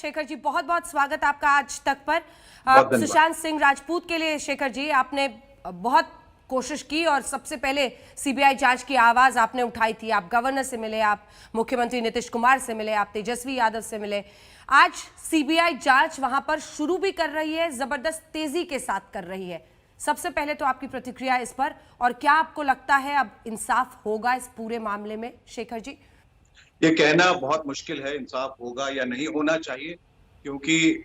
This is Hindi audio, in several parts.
शेखर जी, बहुत बहुत स्वागत आपका आज तक पर। बहुत सुशांत सिंह राजपूत के लिए शेखर जी, आपने बहुत कोशिश की और सबसे पहले सीबीआई जांच की आवाज आपने उठाई थी। आप गवर्नर से मिले, आप मुख्यमंत्री नीतीश कुमार से मिले, आप तेजस्वी यादव से मिले। आज सीबीआई जांच वहां पर शुरू भी कर रही है, जबरदस्त तेजी के साथ कर रही है। सबसे पहले तो आपकी प्रतिक्रिया इस पर, और क्या आपको लगता है अब इंसाफ होगा इस पूरे मामले में शेखर जी? ये कहना बहुत मुश्किल है इंसाफ होगा या नहीं होना चाहिए, क्योंकि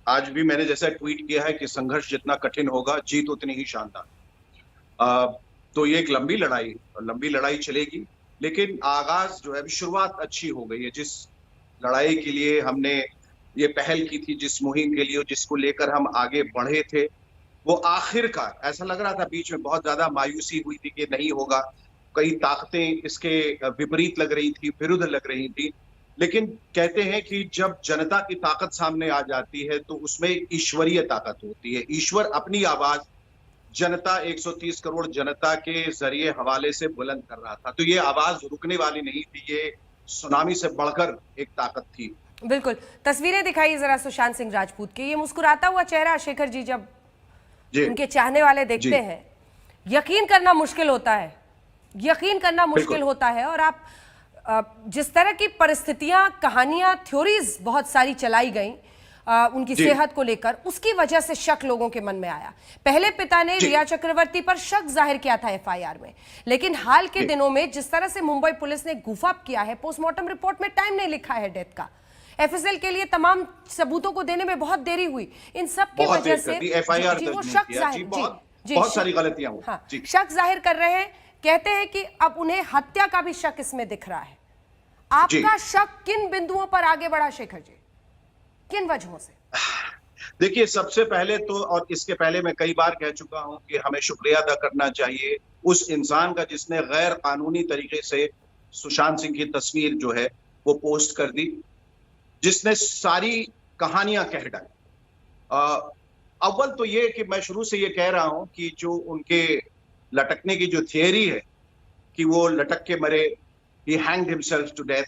आज भी मैंने जैसा ट्वीट किया है कि संघर्ष जितना कठिन होगा जीत उतनी ही शानदार। तो ये एक लंबी लड़ाई चलेगी, लेकिन आगाज जो है अभी शुरुआत अच्छी हो गई है। जिस लड़ाई के लिए हमने ये पहल की थी, जिस मुहिम के लिए जिसको लेकर हम आगे बढ़े थे, वो आखिरकार ऐसा लग रहा था बीच में बहुत ज्यादा मायूसी हुई थी कि नहीं होगा, कई ताकतें इसके विपरीत लग रही थी, विरुद्ध लग रही थी। लेकिन कहते हैं कि जब जनता की ताकत सामने आ जाती है तो उसमें ईश्वरीय ताकत होती है। ईश्वर अपनी आवाज जनता 130 करोड़ जनता के जरिए हवाले से बुलंद कर रहा था, तो ये आवाज रुकने वाली नहीं थी। ये सुनामी से बढ़कर एक ताकत थी। बिल्कुल। तस्वीरें दिखाइए जरा सुशांत सिंह राजपूत की। ये मुस्कुराता हुआ चेहरा शेखर जी जब उनके चाहने वाले देखते हैं, यकीन करना मुश्किल होता है, यकीन करना मुश्किल होता है। और आप जिस तरह की परिस्थितियां, कहानियां, थ्योरीज बहुत सारी चलाई गई उनकी सेहत को लेकर, उसकी वजह से शक लोगों के मन में आया। पहले पिता ने रिया चक्रवर्ती पर शक जाहिर किया था एफआईआर में, लेकिन हाल के दिनों में जिस तरह से मुंबई पुलिस ने गुफ अप किया है, पोस्टमार्टम रिपोर्ट में टाइम नहीं लिखा है डेथ का, एफएसएल के लिए तमाम सबूतों को देने में बहुत देरी हुई, इन सब की वजह से वो शक जाहिर, बहुत सारी गलतियां हुई। हाँ, शक जाहिर कर रहे हैं। कहते हैं कि अब उन्हें हत्या का भी शक इसमें दिख रहा है। आपका शक किन बिंदुओं पर आगे बढ़ा शेखर जी, किन वजहों से? देखिए, सबसे पहले तो, और इसके पहले मैं कई बार कह चुका हूं कि हमें शुक्रिया अदा करना चाहिए उस इंसान का जिसने गैर कानूनी तरीके से सुशांत सिंह की तस्वीर जो है वो पोस्ट कर दी, जिसने सारी कहानियां कह डाली। अव्वल तो ये कि मैं शुरू से ये कह रहा हूं कि जो उनके लटकने की जो थियरी है कि वो लटक के मरे, ही हैंग्ड हिमसेल्फ टू डेथ,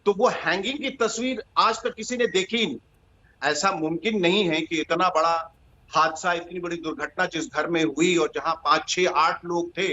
तो वो हैंगिंग की तस्वीर आज तक किसी ने देखी ही नहीं। ऐसा मुमकिन नहीं है कि इतना बड़ा हादसा, इतनी बड़ी दुर्घटना जिस घर में हुई और जहां 5, 6, 8 लोग थे,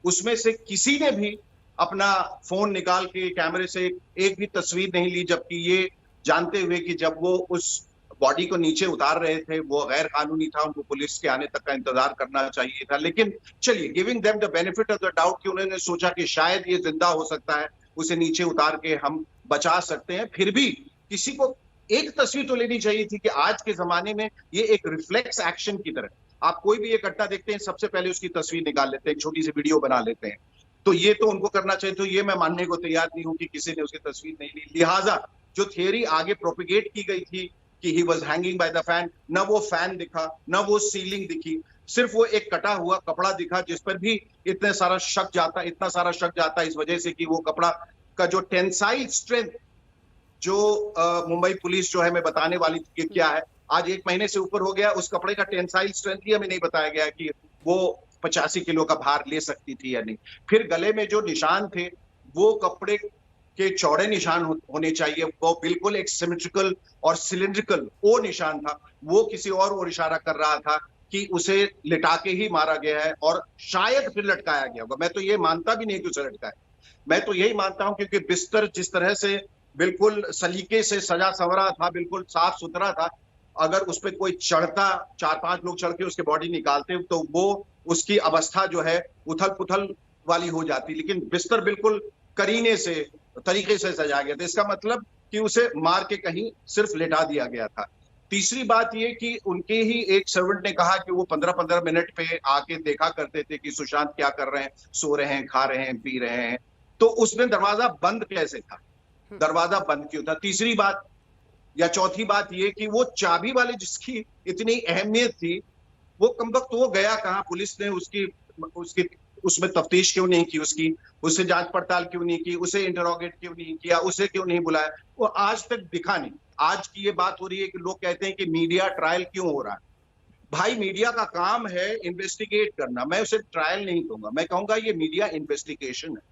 उसमें से किसी ने भी अपना फोन निकाल के कैमरे से एक भी तस्वीर नहीं ली, जबकि ये जानते हुए कि जब वो उस बॉडी को नीचे उतार रहे थे वो गैर कानूनी था, उनको पुलिस के आने तक का इंतजार करना चाहिए था। लेकिन चलिए, giving them the benefit of the doubt कि उन्होंने सोचा कि शायद ये जिंदा हो सकता है, उसे नीचे उतार के हम बचा सकते हैं, फिर भी किसी को एक तस्वीर तो लेनी चाहिए थी कि आज के जमाने में ये एक रिफ्लेक्स एक्शन की तरह, आप कोई भी एक घटना देखते हैं सबसे पहले उसकी तस्वीर निकाल लेते हैं, एक छोटी सी वीडियो बना लेते हैं। तो ये तो उनको करना चाहिए। तो ये मैं मानने को तैयार नहीं हूं कि किसी ने उसकी तस्वीर नहीं ली। लिहाजा जो थियरी आगे प्रोपिगेट की गई थी कि he was hanging by the fan, न वो फैन दिखा, न वो सीलिंग दिखी, सिर्फ वो एक कटा हुआ कपड़ा दिखा, जिस पर भी इतना सारा शक जाता इस वजह से कि वो कपड़ा का जो टेंसाइल स्ट्रेंथ जो मुंबई पुलिस जो है मैं बताने वाली थी कि क्या है, आज 1 महीने से ऊपर हो गया, उस कपड़े का टेंसाइल स्ट्रेंथ ही हमें नहीं बताया गया कि वो 85 किलो का भार ले सकती थी या नहीं। फिर गले में जो निशान थे वो कपड़े के चौड़े निशान होने चाहिए, वो बिल्कुल एक सिमेट्रिकल और सिलिंड्रिकल ओ निशान था, वो किसी और इशारा कर रहा था कि उसे लिटा के ही मारा गया है और शायद फिर लटकाया गया होगा। मैं तो ये मानता भी नहीं कि उसे लटकाया, मैं तो यही मानता हूं क्योंकि बिस्तर जिस तरह से बिल्कुल सलीके से सजा संवरा था, बिल्कुल साफ सुथरा था, अगर उस पर कोई चढ़ता, 4-5 लोग चढ़ के उसके बॉडी निकालते तो वो उसकी अवस्था जो है उथल पुथल वाली हो जाती, लेकिन बिस्तर बिल्कुल करीने से तरीके से सजा गया था। इसका मतलब कि उसे मार के कहीं सिर्फ लेटा दिया गया था। तीसरी बात ये कि उनके ही एक सर्वेंट ने कहा कि वो 15-15 मिनट पे आके देखा करते थे कि सुशांत क्या कर रहे हैं, सो रहे हैं, खा रहे हैं, पी रहे हैं। तो उसने दरवाजा बंद कैसे था, दरवाजा बंद क्यों था? तीसरी बात या चौथी बात ये कि वो चाबी वाले जिसकी इतनी अहमियत थी, वो कमबख्त वो गया कहां? पुलिस ने उसकी उसमें तफ्तीश क्यों नहीं की, उससे जांच पड़ताल क्यों नहीं की, उसे इंटरोगेट क्यों नहीं किया, उसे क्यों नहीं बुलाया? वो आज तक दिखा नहीं। आज की ये बात हो रही है कि लोग कहते हैं कि मीडिया ट्रायल क्यों हो रहा है। भाई, मीडिया का काम है इन्वेस्टिगेट करना, मैं उसे ट्रायल नहीं कहूंगा, मैं कहूंगा ये मीडिया इन्वेस्टिगेशन है।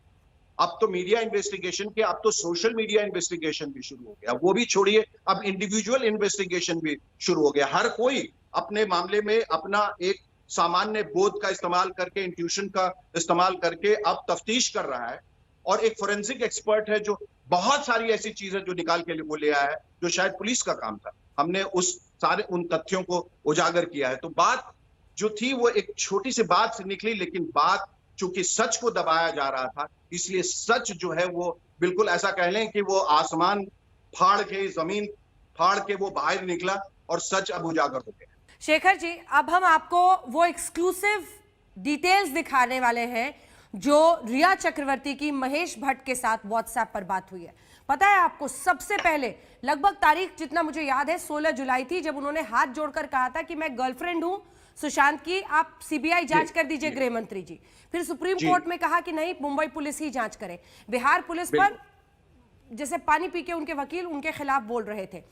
अब तो मीडिया इन्वेस्टिगेशन के, अब तो सोशल मीडिया इन्वेस्टिगेशन भी शुरू हो गया। वो भी छोड़िए, अब इंडिविजुअल इन्वेस्टिगेशन भी शुरू हो गया। हर कोई अपने मामले में अपना एक सामान्य बोध का इस्तेमाल करके, इंट्यूशन का इस्तेमाल करके अब तफ्तीश कर रहा है। और एक फोरेंसिक एक्सपर्ट है जो बहुत सारी ऐसी चीजें जो निकाल के वो ले आया है, जो शायद पुलिस का काम था। हमने उस सारे उन तथ्यों को उजागर किया है। तो बात जो थी वो एक छोटी सी बात से निकली, लेकिन बात चूंकि सच को दबाया जा रहा था, इसलिए सच जो है वो बिल्कुल ऐसा कह लें कि वो आसमान फाड़ के, जमीन फाड़ के वो बाहर निकला और सच अब उजागर हो गया। शेखर जी, अब हम आपको वो एक्सक्लूसिव डिटेल्स दिखाने वाले हैं जो रिया चक्रवर्ती की महेश भट्ट के साथ व्हाट्सएप पर बात हुई है। पता है आपको, सबसे पहले लगभग तारीख जितना मुझे याद है 16 जुलाई थी, जब उन्होंने हाथ जोड़कर कहा था कि मैं गर्लफ्रेंड हूं सुशांत की, आप सीबीआई जांच कर दीजिए गृह मंत्री जी। फिर सुप्रीम कोर्ट में कहा कि नहीं, मुंबई पुलिस ही जांच करे। बिहार पुलिस पर जैसे पानी पी के उनके वकील उनके खिलाफ बोल रहे थे।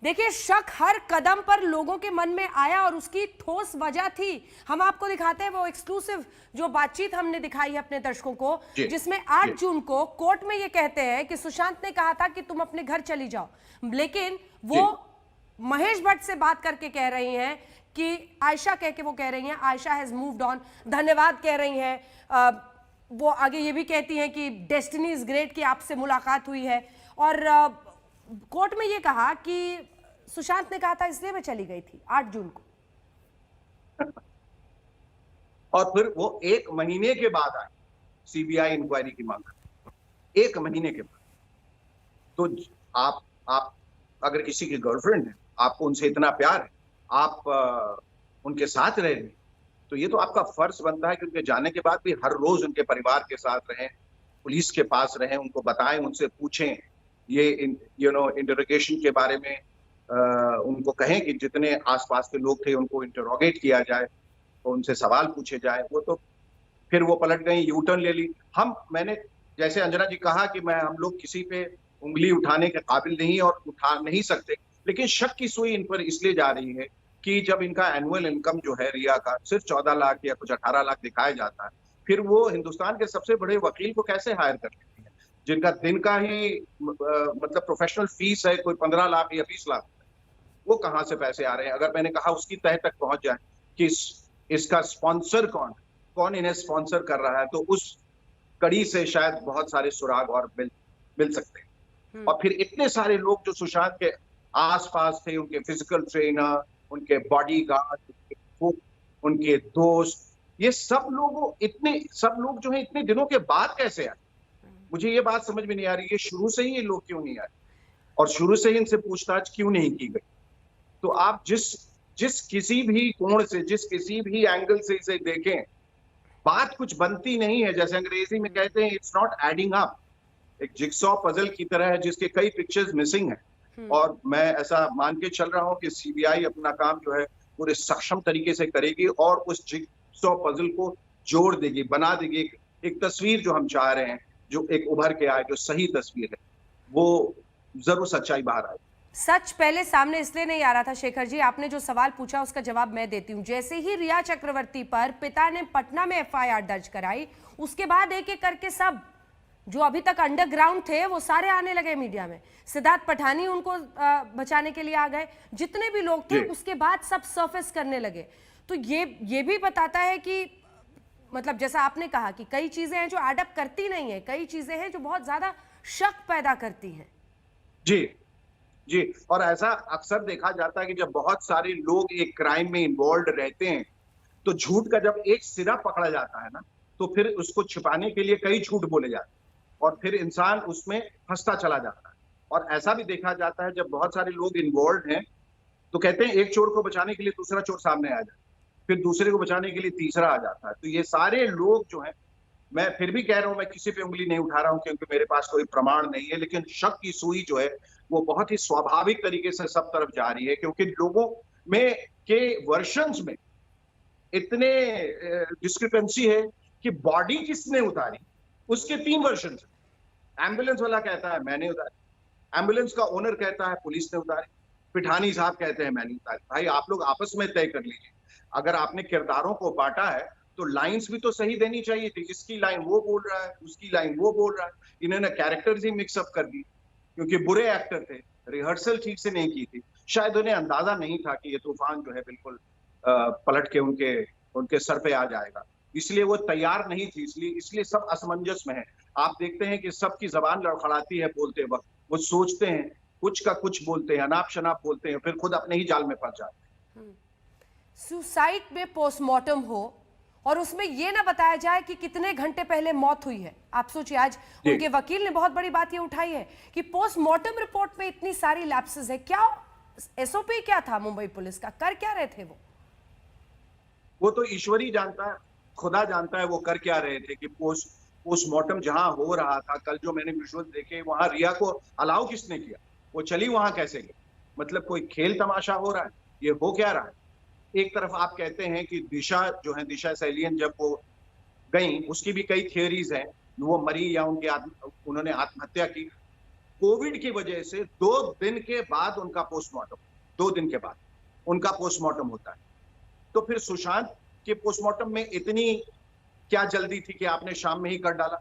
देखिए, शक हर कदम पर लोगों के मन में आया और उसकी ठोस वजह थी। हम आपको दिखाते हैं वो एक्सक्लूसिव जो बातचीत हमने दिखाई है अपने दर्शकों को, जिसमें 8 जून को कोर्ट में ये कहते हैं कि सुशांत ने कहा था कि तुम अपने घर चली जाओ, लेकिन वो महेश भट्ट से बात करके कह रही हैं कि आयशा कह के वो कह रही हैं आयशा हैज मूव्ड ऑन, धन्यवाद कह रही हैं। वो आगे ये भी कहती हैं कि डेस्टिनी इज ग्रेट की आपसे मुलाकात हुई है। और कोर्ट में ये कहा कि सुशांत ने कहा था इसलिए मैं चली गई थी 8 जून को। और फिर वो 1 महीने के बाद आई सीबीआई इंक्वायरी की मांग, 1 महीने के बाद। तो आप अगर किसी की गर्लफ्रेंड है, आपको उनसे इतना प्यार है, आप उनके साथ रह रहे, तो ये तो आपका फर्ज बनता है कि उनके जाने के बाद भी हर रोज उनके परिवार के साथ रहें, पुलिस के पास रहें, उनको बताएं, उनसे पूछें, ये इंटरोगेशन के बारे में उनको कहें कि जितने आसपास के लोग थे उनको इंटरोगेट किया जाए, तो उनसे सवाल पूछे जाए। वो तो फिर वो पलट गई, यू टर्न ले ली। मैंने जैसे अंजना जी कहा कि हम लोग किसी पे उंगली उठाने के काबिल नहीं और उठा नहीं सकते, लेकिन शक की सुई इन पर इसलिए जा रही है कि जब इनका एनुअल इनकम जो है रिया का सिर्फ 14 लाख या कुछ 18 लाख दिखाया जाता है, फिर वो हिंदुस्तान के सबसे बड़े वकील को कैसे हायर कर लेती है, जिनका दिन का ही मतलब प्रोफेशनल फीस है कोई 15 लाख या 20 लाख, वो कहाँ से पैसे आ रहे हैं? अगर मैंने कहा उसकी तह तक पहुंच जाए कि इसका स्पॉन्सर कौन इन्हें स्पॉन्सर कर रहा है, तो उस कड़ी से शायद बहुत सारे सुराग और मिल सकते हैं। और फिर इतने सारे लोग जो सुशांत के आसपास थे, उनके फिजिकल ट्रेनर, उनके बॉडीगार्ड, उनके दोस्त, ये सब लोग जो है इतने दिनों के बाद कैसे आए? मुझे ये बात समझ में नहीं आ रही है, शुरू से ही ये लोग क्यों नहीं आए और शुरू से ही इनसे पूछताछ क्यों नहीं की गई? तो आप जिस किसी भी कोण से, जिस किसी भी एंगल से इसे देखें, बात कुछ बनती नहीं है। जैसे अंग्रेजी में कहते हैं, इट्स नॉट एडिंग अप। एक जिगसॉ पजल की तरह है जिसके कई पिक्चर्स मिसिंग हैं। और मैं ऐसा मान के चल रहा हूं कि सीबीआई अपना काम जो है पूरे सक्षम तरीके से करेगी और उस जिगसॉ पजल को जोड़ देगी, बना देगी एक तस्वीर जो हम चाह रहे हैं, जो एक उभर के आए, जो सही तस्वीर है, वो जरूर सच्चाई बाहर आए। सच पहले सामने इसलिए नहीं आ रहा था शेखर जी, आपने जो सवाल पूछा उसका जवाब मैं देती हूँ। जैसे ही रिया चक्रवर्ती पर पिता ने पटना में एफआईआर दर्ज कराई, उसके बाद एक एक करके सब जो अभी तक अंडरग्राउंड थे वो सारे आने लगे मीडिया में। सिद्धार्थ पठानी उनको बचाने के लिए आ गए, जितने भी लोग थे उसके बाद सब सरफेस करने लगे। तो ये भी बताता है कि मतलब जैसा आपने कहा कि कई चीजें हैं जो एडअप करती नहीं है, कई चीजें हैं जो बहुत ज्यादा शक पैदा करती हैं। जी, और ऐसा अक्सर देखा जाता है कि जब बहुत सारे लोग एक क्राइम में इन्वॉल्व रहते हैं, तो झूठ का जब एक सिरा पकड़ा जाता है ना, तो फिर उसको छिपाने के लिए कई झूठ बोले जाते हैं और फिर इंसान उसमें फंसता चला जाता है। और ऐसा भी देखा जाता है जब बहुत सारे लोग इन्वॉल्व हैं, तो कहते हैं एक चोर को बचाने के लिए दूसरा चोर सामने आ जाता है, फिर दूसरे को बचाने के लिए तीसरा आ जाता है। तो ये सारे लोग जो हैं, मैं फिर भी कह रहा हूं, मैं किसी पे उंगली नहीं उठा रहा हूं क्योंकि मेरे पास कोई प्रमाण नहीं है, लेकिन शक की सुई जो है वो बहुत ही स्वाभाविक तरीके से सब तरफ जा रही है, क्योंकि लोगों में के वर्शंस में इतने डिस्क्रिपेंसी है कि बॉडी किसने उतारी उसके 3 वर्शन है। एम्बुलेंस वाला कहता है मैंने उतारी, एम्बुलेंस का ओनर कहता है पुलिस ने उतारी, पिठानी साहब कहते हैं मैंने उतारी। भाई आप लोग आपस में तय कर लीजिए। अगर आपने किरदारों को बांटा है तो लाइंस भी तो सही देनी चाहिए थी। इसकी लाइन वो बोल रहा है, उसकी लाइन वो बोल रहा है, इन्होंने कैरेक्टर्स ही मिक्सअप कर दी क्योंकि बुरे एक्टर थे, रिहर्सल ठीक से नहीं की थी। शायद उन्हें अंदाजा नहीं था कि ये तूफान जो है बिल्कुल पलट के उनके सर पे आ जाएगा, इसलिए वो तैयार नहीं थी, इसलिए सब असमंजस में है। आप देखते हैं कि सबकी जबान लड़खड़ाती है बोलते वक्त, वो सोचते हैं, कुछ का कुछ बोलते हैं, अनाप शनाप बोलते हैं, फिर खुद अपने ही जाल में फंस जाते हैं। सुसाइड में पोस्टमार्टम हो और उसमें यह ना बताया जाए कि कितने घंटे पहले मौत हुई है। आप सोचिए, आज उनके वकील ने बहुत बड़ी बात ये उठाई है कि पोस्टमार्टम रिपोर्ट में इतनी सारी लैप्सेस है। क्या एसओपी क्या था मुंबई पुलिस का, कर क्या रहे थे वो तो ईश्वर ही जानता है, खुदा जानता है वो कर क्या रहे थे। कि पोस्टमार्टम जहां हो रहा था, कल जो मैंने विजुअल देखे, वहां रिया को अलाउ किसने किया, वो चली वहां कैसे गई? मतलब कोई खेल तमाशा हो रहा है, ये हो क्या रहा है? एक तरफ आप कहते हैं कि दिशा जो है, दिशा सैलियन जब वो गई, उसकी भी कई थियोरीज हैं, वो मरी या उन्होंने आत्महत्या की। कोविड की वजह से 2 दिन के बाद उनका पोस्टमार्टम, 2 दिन के बाद उनका पोस्टमार्टम होता है। तो फिर सुशांत के पोस्टमार्टम में इतनी क्या जल्दी थी कि आपने शाम में ही कर डाला?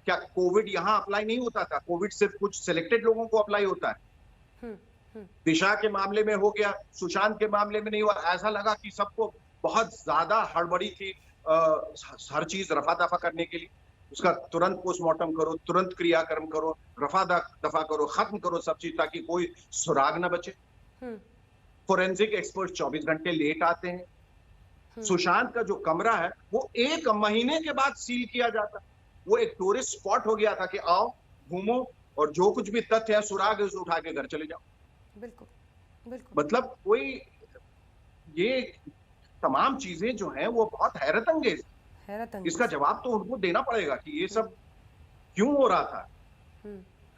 क्या कोविड यहां अप्लाई नहीं होता था? कोविड सिर्फ कुछ सिलेक्टेड लोगों को अप्लाई होता है। दिशा के मामले में हो गया, सुशांत के मामले में नहीं हुआ। ऐसा लगा कि सबको बहुत ज्यादा हड़बड़ी थी हर चीज रफा दफा करने के लिए। उसका तुरंत पोस्टमार्टम करो, तुरंत क्रियाक्रम करो, रफा दफा करो, खत्म करो सब चीज, ताकि कोई सुराग ना बचे। फोरेंसिक एक्सपर्ट 24 घंटे लेट आते हैं। सुशांत का जो कमरा है वो 1 महीने के बाद सील किया जाता। वो एक टूरिस्ट स्पॉट हो गया था कि आओ घूमो और जो कुछ भी तथ्य है, सुराग है, उसे उठा के घर चले जाओ। बिल्कुल, बिल्कुल। मतलब कोई, ये तमाम चीजें जो हैं वो बहुत हैरत अंगेज। इसका जवाब तो उनको देना पड़ेगा कि ये सब क्यों हो रहा था,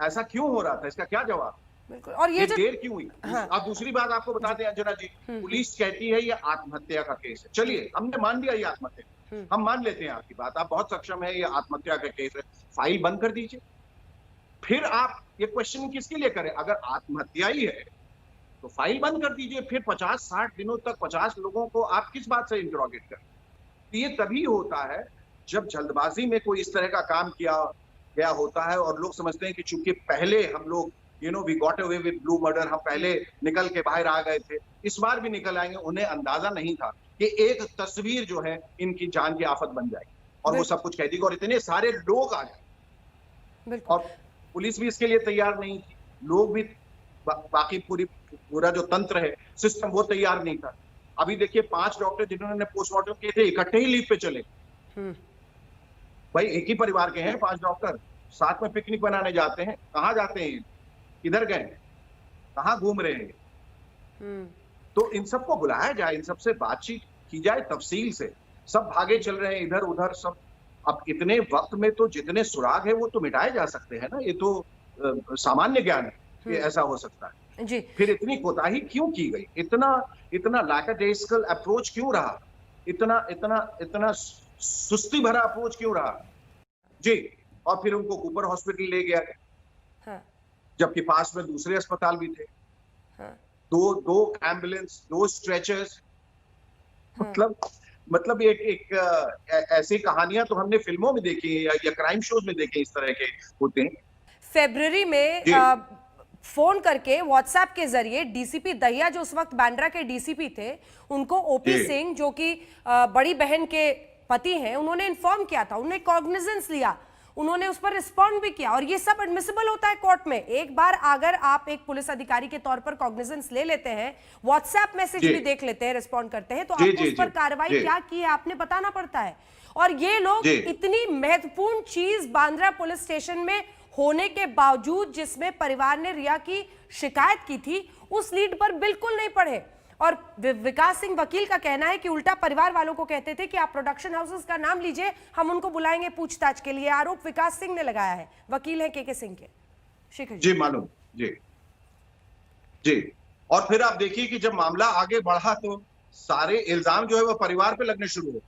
ऐसा क्यों हो रहा था, इसका क्या जवाब? बिल्कुल। और ये देर क्यों हुई? हाँ। आप दूसरी बात आपको बता दें अंजना जी, पुलिस कहती है ये आत्महत्या का केस है। चलिए, हमने मान लिया ये आत्महत्या, हम मान लेते हैं आपकी बात, आप बहुत सक्षम है, ये आत्महत्या का केस है, फाइल बंद कर दीजिए। फिर आप ये क्वेश्चन किसके लिए करें? अगर आत्महत्या ही है तो फाइल बंद कर दीजिए। फिर 50-60 दिनों तक 50 लोगों को आप किस बात से इंटरोगेट करें? तो ये तभी होता है जब जल्दबाजी में कोई इस तरह का काम किया गया होता है और लोग समझते हैं कि चूंकि पहले हम लोग we got away with blue murder, हम पहले निकल के बाहर आ गए थे, इस बार भी निकल आएंगे। उन्हें अंदाजा नहीं था कि एक तस्वीर जो है इनकी जान की आफत बन जाएगी और वो सब कुछ कह देगी और इतने सारे लोग आ जाए। और पुलिस भी इसके लिए तैयार नहीं थी, लोग भी, बाकी पूरा जो तंत्र है, सिस्टम, वो तैयार नहीं था। अभी देखिए 5 डॉक्टर जिन्होंने पोस्टमार्टम किए थे, इकट्ठे ही लीव पे चले। भाई एक ही परिवार के हैं 5 डॉक्टर, साथ में पिकनिक बनाने जाते हैं, कहाँ जाते हैं, किधर गए, कहाँ घूम रहे हैं? तो इन सबको बुलाया जाए, इन सबसे बातचीत की जाए तफसील से। सब भागे चल रहे हैं इधर उधर सब। अब इतने वक्त में तो जितने सुराग है वो तो मिटाए जा सकते हैं ना, ये तो सामान्य ज्ञान है कि ऐसा हो सकता है जी। फिर इतनी कोताही क्यों की गई? इतना लैकडेस्कल अप्रोच क्यों रहा? इतना सुस्ती भरा अप्रोच क्यों रहा? जी। और फिर उनको कूपर हॉस्पिटल ले गया गया, हाँ। जबकि पास में दूसरे अस्पताल भी थे, हाँ। दो एम्बुलेंस, 2 स्ट्रेचर्स, हाँ। मतलब एक ऐसी कहानियां तो हमने फिल्मों में देखी है या क्राइम शोज में देखे, इस तरह के होते हैं। फरवरी में फोन करके व्हाट्सएप के जरिए डीसीपी दहिया, जो उस वक्त बांद्रा के डीसीपी थे, उनको ओपी सिंह, जो कि बड़ी बहन के पति हैं, उन्होंने इन्फॉर्म किया था, उन्होंने कॉग्निजेंस लिया, उन्होंने उस पर रिस्पॉन्ड भी किया। और ये सब एडमिसिबल होता है कोर्ट में। एक बार अगर आप एक पुलिस अधिकारी के तौर पर कॉग्निजेंस ले लेते हैं, व्हाट्सएप मैसेज भी देख लेते हैं, रिस्पॉन्ड करते हैं, तो आपको उस पर कार्रवाई क्या की है आपने बताना पड़ता है। और ये लोग इतनी महत्वपूर्ण चीज बांद्रा पुलिस स्टेशन में होने के बावजूद, जिसमें परिवार ने रिया की शिकायत की थी, उस लीड पर बिल्कुल नहीं पढ़े। और विकास सिंह वकील का कहना है कि उल्टा परिवार वालों को कहते थे कि आप प्रोडक्शन हाउसेस का नाम लीजिए, हम उनको बुलाएंगे पूछताछ के लिए। आरोप विकास सिंह ने लगाया है, वकील है के सिंह के। शेखर जी मालूम। जी। और फिर आप देखिए कि जब मामला आगे बढ़ा तो सारे इल्जाम जो है वो परिवार पे लगने शुरू हुए।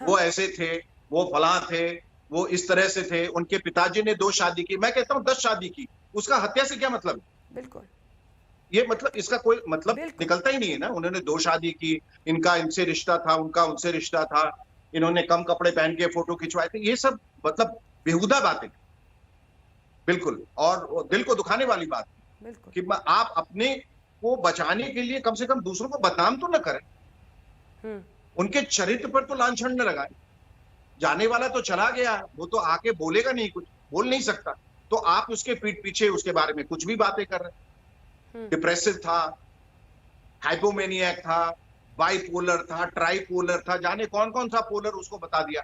हाँ। वो ऐसे थे, वो फलां थे, वो इस तरह से थे, उनके पिताजी ने 2 शादी की, मैं कहता हूं 10 शादी की, उसका हत्या से क्या मतलब? बिल्कुल, ये मतलब इसका कोई मतलब निकलता ही नहीं है ना। उन्होंने 2 शादी की, इनका इनसे रिश्ता था, उनका उनसे रिश्ता था, इन्होंने कम कपड़े पहन के फोटो खिंचवाए थे, ये सब मतलब बेहुदा बातें, बिल्कुल, और दिल को दुखाने वाली बात कि आप अपने को बचाने के लिए कम से कम दूसरों को बदनाम तो न करें, उनके चरित्र पर तो लांछन न लगाएं। जाने वाला तो चला गया है, वो तो आके बोलेगा नहीं, कुछ बोल नहीं सकता, तो आप उसके पीठ पीछे उसके बारे में कुछ भी बातें कर रहे हैं। डिप्रेसिव था, हाइपोमेनियक था, बाइपोलर था, ट्राइपोलर था, जाने कौन कौन सा पोलर उसको बता दिया।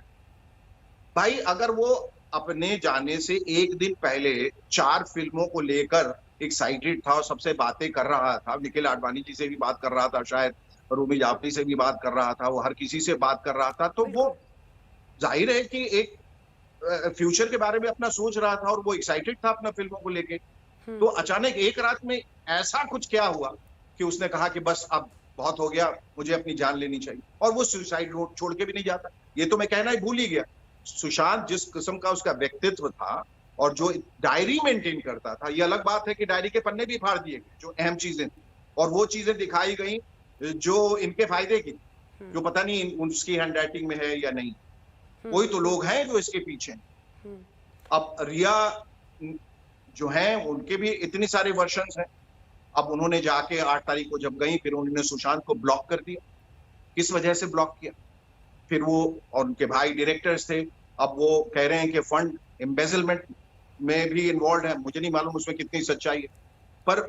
भाई अगर वो अपने जाने से एक दिन पहले 4 फिल्मों को लेकर एक्साइटेड था और सबसे बातें कर रहा था, निखिल आडवाणी जी से भी बात कर रहा था, शायद रूमी जाफरी से भी बात कर रहा था, वो हर किसी से बात कर रहा था, तो वो जाहिर है कि एक फ्यूचर के बारे में अपना सोच रहा था और वो एक्साइटेड था अपना फिल्मों को लेके। तो अचानक एक रात में ऐसा कुछ क्या हुआ कि उसने कहा कि बस अब बहुत हो गया, मुझे अपनी जान लेनी चाहिए, और वो सुसाइड नोट छोड़ के भी नहीं जाता। ये तो मैं कहना ही भूल ही गया। सुशांत जिस किस्म का उसका व्यक्तित्व था और जो डायरी मेंटेन करता था, ये अलग बात है कि डायरी के पन्ने भी फाड़ दिए गए जो अहम चीजें थी, और वो चीजें दिखाई गई जो इनके फायदे की, जो पता नहीं उसकी हैंडराइटिंग में है या नहीं। कोई तो लोग हैं जो इसके पीछे हैं। अब रिया जो हैं उनके भी इतनी सारे वर्जन्स हैं। अब उन्होंने जाके 8 तारीख को जब गई, फिर उन्होंने सुशांत को ब्लॉक कर दिया। किस वजह से ब्लॉक किया? फिर वो और उनके भाई डायरेक्टर्स थे, अब वो कह रहे हैं कि फंड एम्बेजलमेंट में भी इन्वॉल्व है। मुझे नहीं मालूम उसमें कितनी सच्चाई है, पर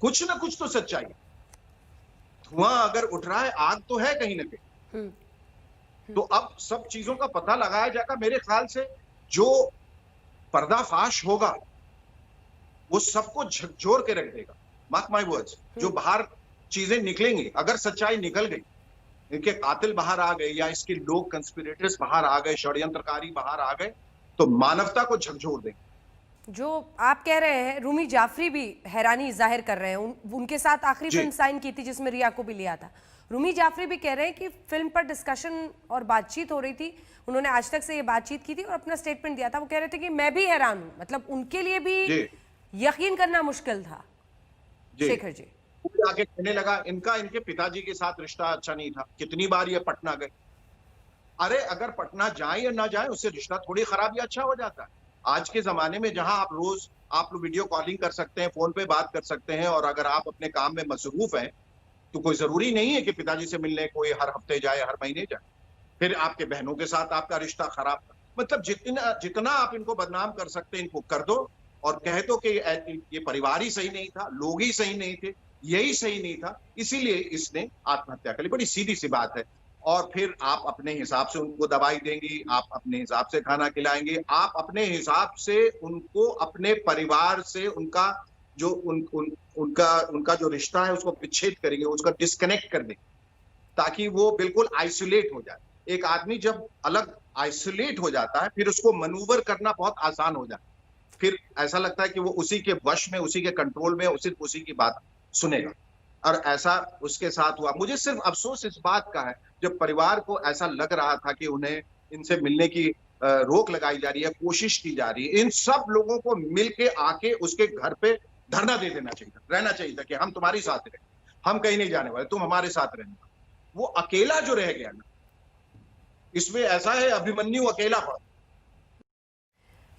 कुछ ना कुछ तो सच्चाई है। धुआं अगर उठ रहा है, आग तो है कहीं ना कहीं। तो अब सब चीजों का पता लगाया जाएगा। मेरे ख्याल से जो पर्दाफाश होगा वो सबको झकझोर के रख देगा। मार्क माय वर्ड्स, जो बाहर चीजें निकलेंगी, अगर सच्चाई निकल गई, इनके कातिल बाहर आ गए या इसके लोग कंस्पिरेटर्स बाहर आ गए, षड्यंत्रकारी बाहर आ गए, तो मानवता को झकझोर देंगे। जो आप कह रहे हैं, रूमी जाफरी भी हैरानी जाहिर कर रहे हैं। उनके साथ आखिरी फिल्म साइन की थी जिसमें रिया को भी लिया था। रूमी जाफरी भी कह रहे हैं कि फिल्म पर डिस्कशन और बातचीत हो रही थी, उन्होंने आज तक से ये बातचीत की थी और अपना स्टेटमेंट दिया था। वो कह रहे थे कि मैं भी हैरान हूं, मतलब उनके लिए भी यकीन करना मुश्किल था। शेखर जी आगे कहने लगा, इनके पिताजी के साथ रिश्ता अच्छा नहीं था, कितनी बार ये पटना गए। अरे अगर पटना जाए या ना जाए, उससे रिश्ता थोड़ी खराब या अच्छा हो जाता है। आज के जमाने में जहां आप रोज वीडियो कॉलिंग कर सकते हैं, फोन पे बात कर सकते हैं, और अगर आप अपने काम में मसरूफ हैं तो कोई जरूरी नहीं है कि पिताजी से मिलने कोई हर हफ्ते जाए, हर महीने जाए। फिर आपके बहनों के साथ आपका रिश्ता खराब था। मतलब जितना आप इनको बदनाम कर सकते हैं, इनको कर दो और कह दो कि ये परिवार ही सही नहीं था, लोग ही सही नहीं थे, यही सही नहीं था, इसीलिए इसने आत्महत्या कर ली। बड़ी सीधी सी बात है। और फिर आप अपने हिसाब से उनको दवाई देंगी, आप अपने हिसाब से खाना खिलाएंगे, आप अपने हिसाब से उनको अपने परिवार से उनका जो उनका जो रिश्ता है उसको विच्छेद करेंगे, उसका डिस्कनेक्ट कर देंगे, ताकि वो बिल्कुल आइसोलेट हो जाए। एक आदमी जब अलग आइसोलेट हो जाता है, फिर उसको मनूवर करना बहुत आसान हो जाता है। फिर ऐसा लगता है कि वो उसी के वश में, उसी के कंट्रोल में, सिर्फ उसी की बात सुनेगा, और ऐसा उसके साथ हुआ। मुझे सिर्फ अफसोस इस बात का है, जब परिवार को ऐसा लग रहा था कि उन्हें इनसे मिलने की रोक लगाई जा रही है, कोशिश की जा रही है, इन सब लोगों को मिलके आके उसके घर पे धरना दे देना चाहिए, रहना चाहिए था कि हम तुम्हारी साथ रहे, हम कहीं नहीं जाने वाले, तुम हमारे साथ रहना। वो अकेला जो रह गया ना, इसमें ऐसा है अभिमन्यु अकेला पड़ा।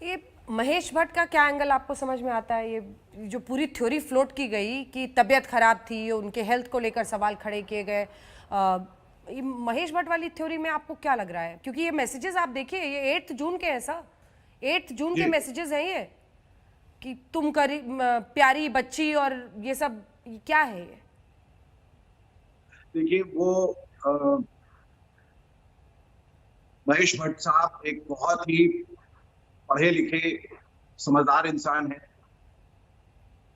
ये महेश भट्ट का क्या एंगल आपको समझ में आता है? ये जो पूरी थ्योरी फ्लोट की गई कि तबीयत खराब थी, उनके हेल्थ को लेकर सवाल खड़े किए गए, ये महेश भट्ट वाली थ्योरी में आपको क्या लग रहा है? क्योंकि ये मैसेजेस आप देखिए, ये 8 जून के हैं सर, 8 जून के मैसेजेस हैं ये, कि तुम करी प्यारी बच्ची और ये सब, क्या है ये? देखिए, वो महेश भट्ट साहब एक बहुत ही पढ़े लिखे समझदार इंसान है,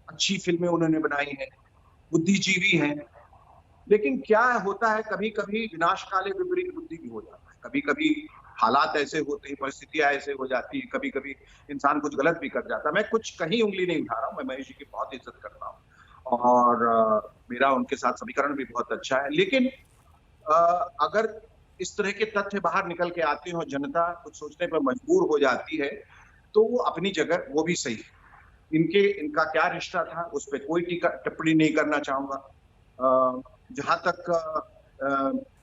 अच्छी फिल्में उन्होंने बनाई हैं, बुद्धिजीवी हैं, लेकिन क्या होता है, कभी कभी विनाश काले विपरीत बुद्धि भी हो जाता है। कभी कभी हालात ऐसे होते हैं, परिस्थितियां ऐसे हो जाती है, कभी कभी इंसान कुछ गलत भी कर जाता है। मैं कुछ कहीं उंगली नहीं उठा रहा हूँ, मैं महेश जी की बहुत इज्जत करता हूँ और मेरा उनके साथ समीकरण भी बहुत अच्छा है, लेकिन अगर इस तरह के तथ्य बाहर निकल के आते हैं और जनता कुछ सोचने पर मजबूर हो जाती है, तो वो अपनी जगह वो भी सही है। इनका क्या रिश्ता था उस पर कोई टिप्पणी नहीं करना चाहूंगा। जहां तक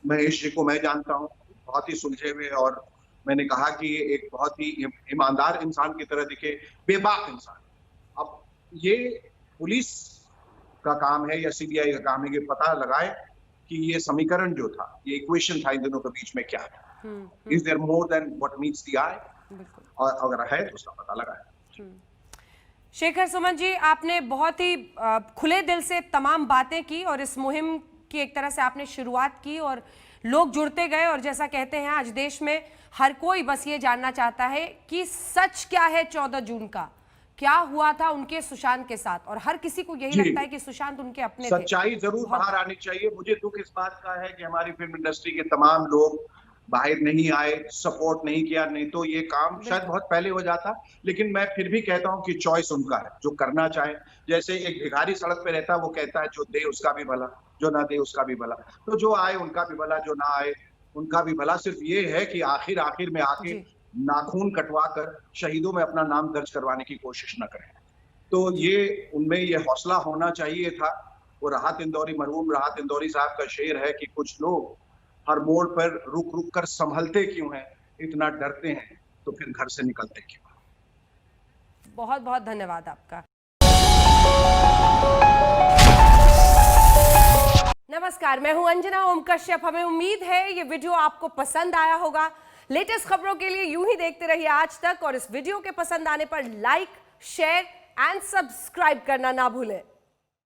महेश जी को मैं जानता हूँ, बहुत ही सुलझे हुए, और मैंने कहा कि ये एक बहुत ही ईमानदार इंसान की तरह दिखे, बेबाक इंसान। अब ये पुलिस का काम है या सीबीआई का काम है कि पता लगाए कि ये समीकरण जो था, ये इक्वेशन था इन दोनों के बीच में क्या है। Is there more than what meets the eye, और अगर है तो उसका पता लगाए। शेखर सुमन जी, आपने बहुत ही खुले दिल से तमाम बातें की और इस मुहिम की एक तरह से आपने शुरुआत की और लोग जुड़ते गए, और जैसा कहते हैं आज देश में हर कोई बस ये जानना चाहता है कि सच क्या है 14 जून का, क्या हुआ था उनके सुशांत के साथ, और हर किसी को यही लगता है कि सुशांत उनके अपने थे। सच्चाई जरूर बाहर आनी चाहिए। मुझे दुख इस बात का है कि हमारी फिल्म इंडस्ट्री के तमाम लोग बाहर नहीं आए, सपोर्ट नहीं किया, नहीं तो ये काम शायद बहुत पहले हो जाता। लेकिन मैं फिर भी कहता हूँ कि चॉइस उनका है, जो करना चाहे। जैसे एक भिखारी सड़क पे रहता है, वो कहता है जो दे उसका भी भला, जो ना दे उसका भी भला। तो जो आए उनका भी भला, जो ना आए उनका भी भला। सिर्फ ये है कि आखिर में आके नाखून कटवा कर शहीदों में अपना नाम दर्ज करवाने की कोशिश न करें। तो ये उनमें ये हौसला होना चाहिए था। वो राहत इंदौरी, मरहूम राहत इंदौरी साहब का शेर है कि कुछ लोग हर मोड़ पर रुक रुक कर संभलते क्यों हैं, इतना डरते हैं तो फिर घर से निकलते क्यों। बहुत बहुत धन्यवाद आपका। नमस्कार, मैं हूं अंजना ओम कश्यप। हमें उम्मीद है ये वीडियो आपको पसंद आया होगा। लेटेस्ट खबरों के लिए यूं ही देखते रहिए आज तक, और इस वीडियो के पसंद आने पर लाइक, शेयर एंड सब्सक्राइब करना ना भूलें।